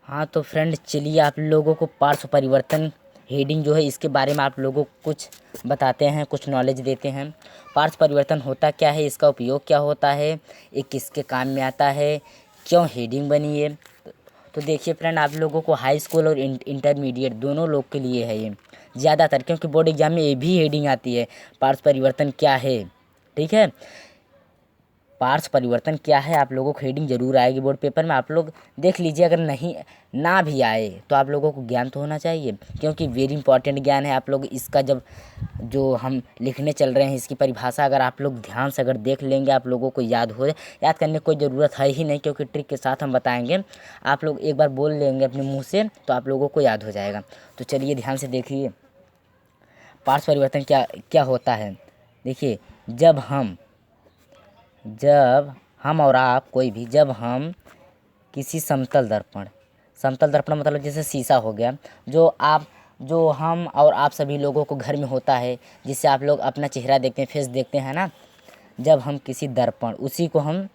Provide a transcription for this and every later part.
हाँ तो फ्रेंड चलिए आप लोगों को पार्श्व परिवर्तन हेडिंग जो है इसके बारे में आप लोगों को कुछ बताते हैं, कुछ नॉलेज देते हैं। पार्श्व परिवर्तन होता क्या है, इसका उपयोग क्या होता है, ये किसके काम में आता है, क्यों हेडिंग बनी है। तो देखिए फ्रेंड, आप लोगों को हाई स्कूल और इंटरमीडिएट दोनों लोग के लिए है ये ज़्यादातर, क्योंकि बोर्ड एग्जाम में ये भी हेडिंग आती है पार्श्व परिवर्तन क्या है। ठीक है, पार्श्व परिवर्तन क्या है आप लोगों को हेडिंग जरूर आएगी बोर्ड पेपर में, आप लोग देख लीजिए। अगर नहीं ना भी आए तो आप लोगों को ज्ञान तो होना चाहिए, क्योंकि वेरी इंपॉर्टेंट ज्ञान है। आप लोग इसका जब जो हम लिखने चल रहे हैं इसकी परिभाषा अगर आप लोग ध्यान से अगर देख लेंगे, आप लोगों को याद हो, याद करने की कोई ज़रूरत है ही नहीं, क्योंकि ट्रिक के साथ हम बताएंगे। आप लोग एक बार बोल लेंगे अपने मुँह से तो आप लोगों को याद हो जाएगा। तो चलिए ध्यान से देखिए पार्श्व परिवर्तन क्या क्या होता है। देखिए, जब हम और आप कोई भी, जब हम किसी समतल दर्पण मतलब जैसे शीशा हो गया, जो हम और आप सभी लोगों को घर में होता है, जिससे आप लोग अपना चेहरा देखते हैं, फेस देखते हैं ना। जब हम किसी दर्पण, उसी को हम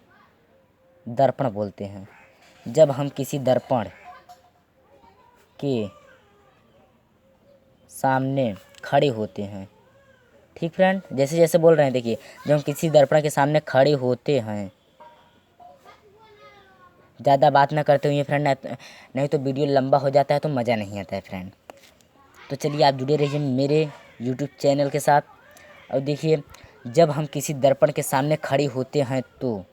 दर्पण बोलते हैं, जब हम किसी दर्पण के सामने खड़े होते हैं, ठीक फ्रेंड, जैसे जैसे बोल रहे हैं देखिए, जब हम किसी दर्पण के सामने खड़े होते हैं, ज़्यादा बात ना करते हुए फ्रेंड, नहीं तो वीडियो लंबा हो जाता है तो मज़ा नहीं आता है फ्रेंड। तो चलिए आप जुड़े रहिए मेरे यूट्यूब चैनल के साथ। और देखिए, जब हम किसी दर्पण के सामने खड़े होते हैं तो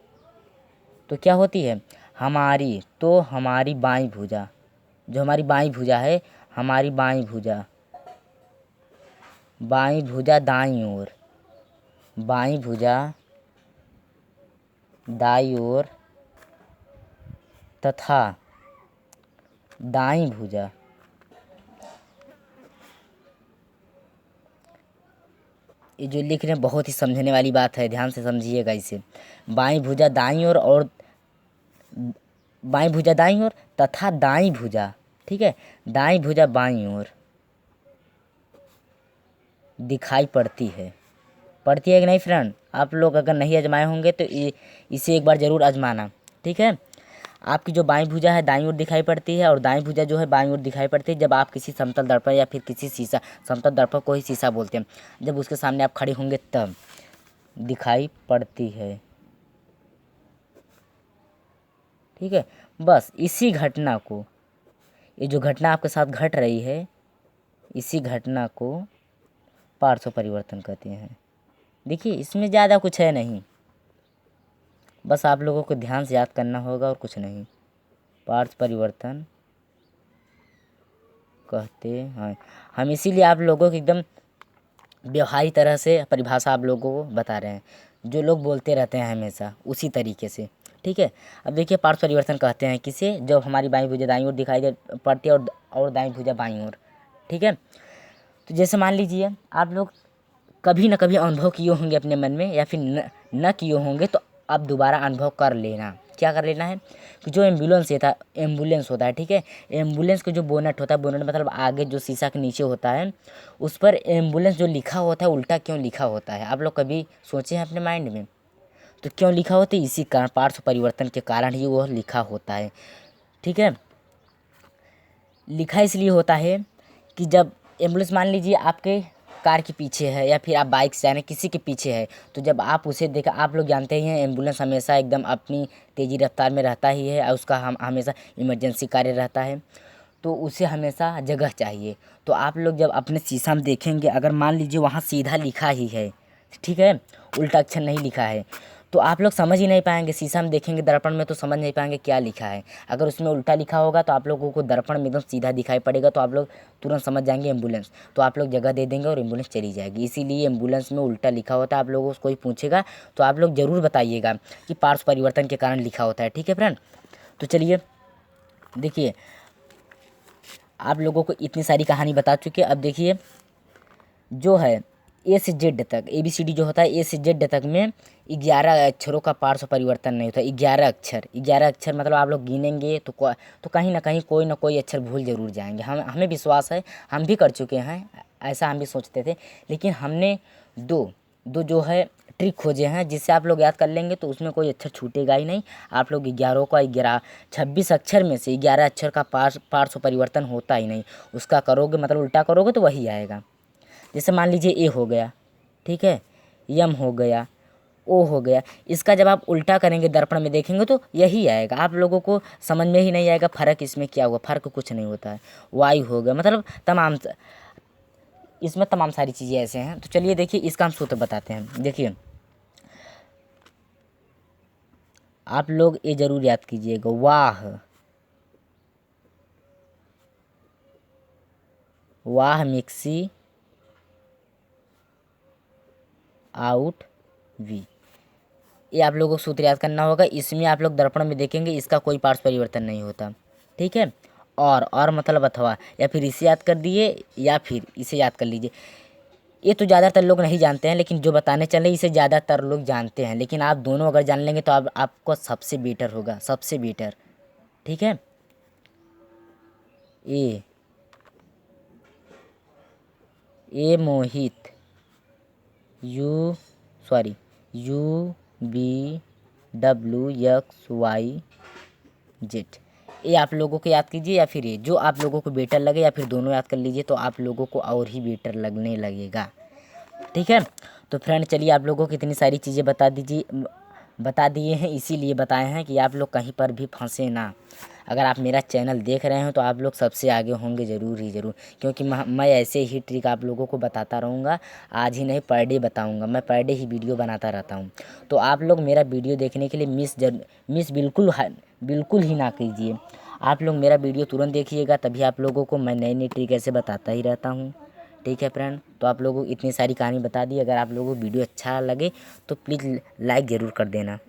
क्या होती है, हमारी बाईं भुजा, जो हमारी बाईं भुजा है, हमारी बाईं भुजा दाईं ओर, बाईं भुजा दाईं ओर तथा दाईं भुजा ये जो लिख रहे हैं बहुत ही समझने वाली बात है, ध्यान से समझिएगा इसे। बाईं भुजा दाईं ओर और बाईं भुजा दाईं ओर तथा दाईं भुजा, ठीक है, दाईं भुजा बाईं ओर दिखाई पड़ती है कि नहीं फ्रेंड। आप लोग अगर नहीं आजमाए होंगे तो इसे एक बार ज़रूर आजमाना। ठीक है, आपकी जो बाईं भुजा है दाईं ओर दिखाई पड़ती है और दाईं भुजा जो है बाईं ओर दिखाई पड़ती है जब आप किसी समतल दर्पण या फिर किसी शीशा, समतल दर्पण को ही शीशा बोलते हैं, जब उसके सामने आप खड़े होंगे तब दिखाई पड़ती है। ठीक है, बस इसी घटना को, ये जो घटना आपके साथ घट रही है, इसी घटना को पार्श्व परिवर्तन कहते हैं। देखिए, इसमें ज़्यादा कुछ है नहीं, बस आप लोगों को ध्यान से याद करना होगा और कुछ नहीं। पार्श्व परिवर्तन कहते हैं हम, इसीलिए आप लोगों को एकदम व्यवहारिक तरह से परिभाषा आप लोगों को बता रहे हैं, जो लोग बोलते रहते हैं हमेशा उसी तरीके से। ठीक है, अब देखिए पार्श्व परिवर्तन कहते हैं किसे, जब हमारी बाईं भुजा दाईं ओर दिखाई दे पड़ती है और दाईं भुजा बाईं ओर। ठीक है, तो जैसे मान लीजिए आप लोग कभी ना कभी अनुभव किए होंगे अपने मन में, या फिर न किए होंगे तो अब दोबारा अनुभव कर लेना। क्या कर लेना है कि जो एम्बुलेंस होता है, ठीक है, एम्बुलेंस का जो बोनट होता है, बोनट मतलब आगे जो शीशा के नीचे होता है, उस पर एम्बुलेंस जो लिखा होता है उल्टा क्यों लिखा होता है, आप लोग कभी सोचे हैं अपने माइंड में? तो क्यों लिखा होता है, इसी कारण, पार्श्व परिवर्तन के कारण ही वह लिखा होता है। ठीक है, लिखा इसलिए होता है कि जब एम्बुलेंस मान लीजिए आपके कार के पीछे है या फिर आप बाइक से यानी किसी के पीछे है, तो जब आप उसे देखा, आप लोग जानते ही हैं एम्बुलेंस हमेशा एकदम अपनी तेज़ी रफ्तार में रहता ही है और उसका हम हमेशा इमरजेंसी कार्य रहता है, तो उसे हमेशा जगह चाहिए। तो आप लोग जब अपने शीशा में देखेंगे, अगर मान लीजिए वहाँ सीधा लिखा ही है, ठीक है, उल्टा अक्षर नहीं लिखा है, तो आप लोग समझ ही नहीं पाएंगे। शीशा में देखेंगे दर्पण में तो समझ नहीं पाएंगे क्या लिखा है। अगर उसमें उल्टा लिखा होगा तो आप लोगों को दर्पण में एकदम सीधा दिखाई पड़ेगा, तो आप लोग तुरंत समझ जाएंगे एम्बुलेंस, तो आप लोग जगह दे देंगे और एम्बुलेंस चली जाएगी। इसीलिए एम्बुलेंस में उल्टा लिखा होता है। आप लोगों को कोई पूछेगा तो आप लोग ज़रूर बताइएगा कि पार्श्व परिवर्तन के कारण लिखा होता है। ठीक है फ्रेंड, तो चलिए देखिए, आप लोगों को इतनी सारी कहानी बता चुके। अब देखिए, जो है ए से जेड तक, ABCD जो होता है ए से जेड तक में 11 अक्षरों का पार्श्व परिवर्तन नहीं होता। 11 अक्षर मतलब आप लोग गिनेंगे तो कहीं ना कोई अक्षर भूल जरूर जाएंगे। हमें विश्वास है, हम भी कर चुके हैं ऐसा, हम भी सोचते थे, लेकिन हमने दो जो है ट्रिक खोजे हैं जिससे आप लोग याद कर लेंगे, तो उसमें कोई अक्षर छूटेगा ही नहीं। आप लोग 11 का 11 26 अक्षर में से 11 अक्षर का पार्श्व परिवर्तन होता ही नहीं, उसका करोगे मतलब उल्टा करोगे तो वही आएगा। जैसे मान लीजिए ए हो गया, ठीक है, यम हो गया, ओ हो गया, इसका जब आप उल्टा करेंगे दर्पण में देखेंगे तो यही आएगा। आप लोगों को समझ में ही नहीं आएगा फ़र्क इसमें क्या हुआ, फ़र्क कुछ नहीं होता है। वायु हो गया, मतलब तमाम इसमें तमाम सारी चीज़ें ऐसे हैं। तो चलिए देखिए इसका हम सूत्र बताते हैं। देखिए आप लोग ये ज़रूर याद कीजिएगा, वाह वाह मिक्सी आउट वी, ये आप लोगों को सूत्र याद करना होगा। इसमें आप लोग दर्पण में देखेंगे इसका कोई पार्श्व परिवर्तन नहीं होता, ठीक है। और मतलब अथवा, या फिर इसे याद कर दिए या फिर इसे याद कर लीजिए। ये तो ज़्यादातर लोग नहीं जानते हैं, लेकिन जो बताने चले इसे ज़्यादातर लोग जानते हैं। लेकिन आप दोनों अगर जान लेंगे तो आपको सबसे बेटर होगा, सबसे बेटर, ठीक है। A Mohit, U B W X Y Z, ये आप लोगों को याद कीजिए। या फिर ये जो आप लोगों को बेटर लगे, या फिर दोनों याद कर लीजिए, तो आप लोगों को और ही बेटर लगने लगेगा, ठीक है। तो फ्रेंड चलिए आप लोगों को इतनी सारी चीज़ें बता दिए हैं, इसीलिए बताए हैं कि आप लोग कहीं पर भी फंसे ना। अगर आप मेरा चैनल देख रहे हो तो आप लोग सबसे आगे होंगे ज़रूर ही ज़रूर, क्योंकि मैं ऐसे ही ट्रिक आप लोगों को बताता रहूँगा। आज ही नहीं, पर डे बताऊँगा, मैं पर डे ही वीडियो बनाता रहता हूँ। तो आप लोग मेरा वीडियो देखने के लिए मिस बिल्कुल ही ना कीजिए। आप लोग मेरा वीडियो तुरंत देखिएगा, तभी आप लोगों को मैं नई नई ट्रिक ऐसे बताता ही रहता हूँ, ठीक है फ्रेंड। तो आप लोगों को इतनी सारी कहानी बता दी। अगर आप लोगों को वीडियो अच्छा लगे तो प्लीज़ लाइक ज़रूर कर देना।